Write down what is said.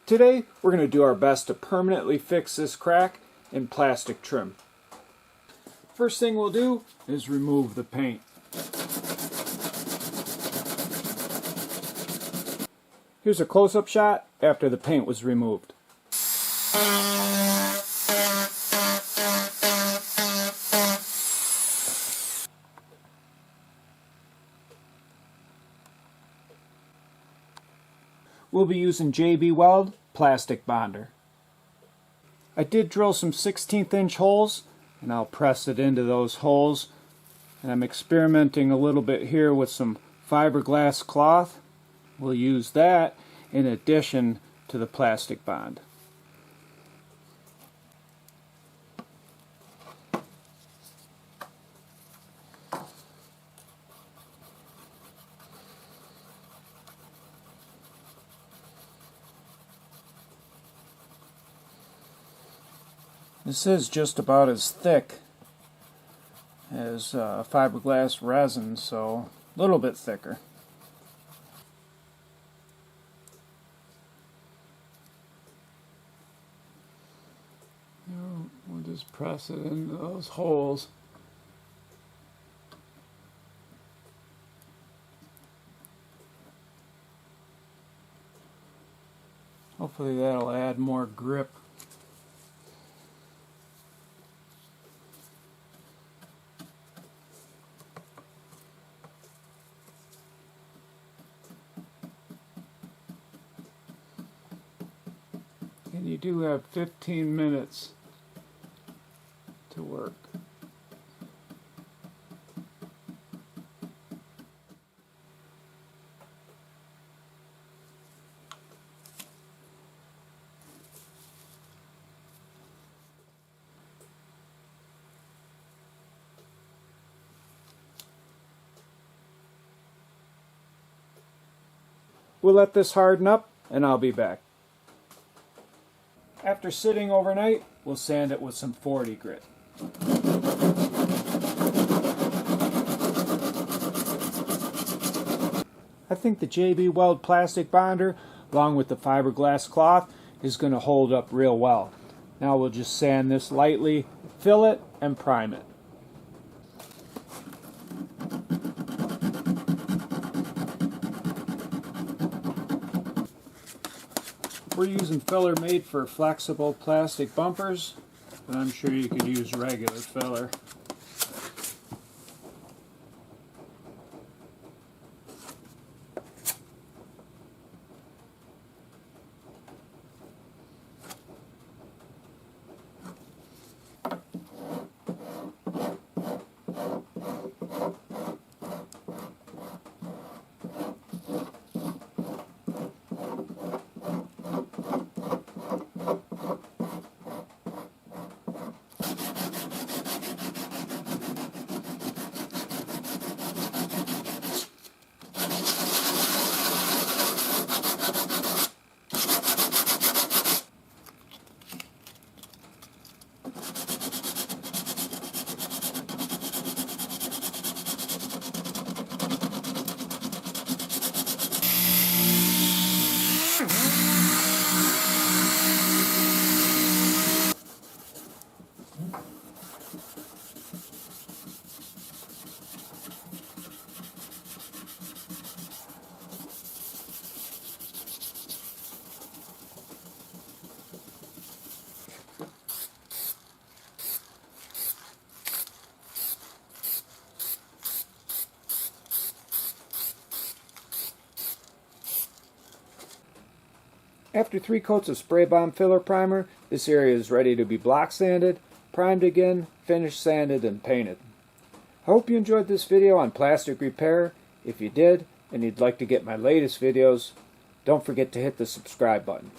Today we're going to do our best to permanently fix this crack in plastic trim. First thing we'll do is remove the paint. Here's a close-up shot after the paint was removed. We'll be using JB Weld plastic bonder. I did drill some 1/16 inch holes and I'll press it into those holes, and I'm experimenting a little bit here with some fiberglass cloth. We'll use that in addition to the plastic bond. This is just about as thick as fiberglass resin, so a little bit thicker. We'll just press it into those holes. Hopefully that'll add more grip. And you do have 15 minutes to work. We'll let this harden up and I'll be back. After sitting overnight, we'll sand it with some 40 grit. I think the JB Weld plastic bonder, along with the fiberglass cloth, is going to hold up real well. Now we'll just sand this lightly, fill it, and prime it. We're using filler made for flexible plastic bumpers, but I'm sure you could use regular filler. After 3 coats of spray bomb filler primer, this area is ready to be block sanded, primed again, finished sanded, and painted. I hope you enjoyed this video on plastic repair. If you did, and you'd like to get my latest videos, don't forget to hit the subscribe button.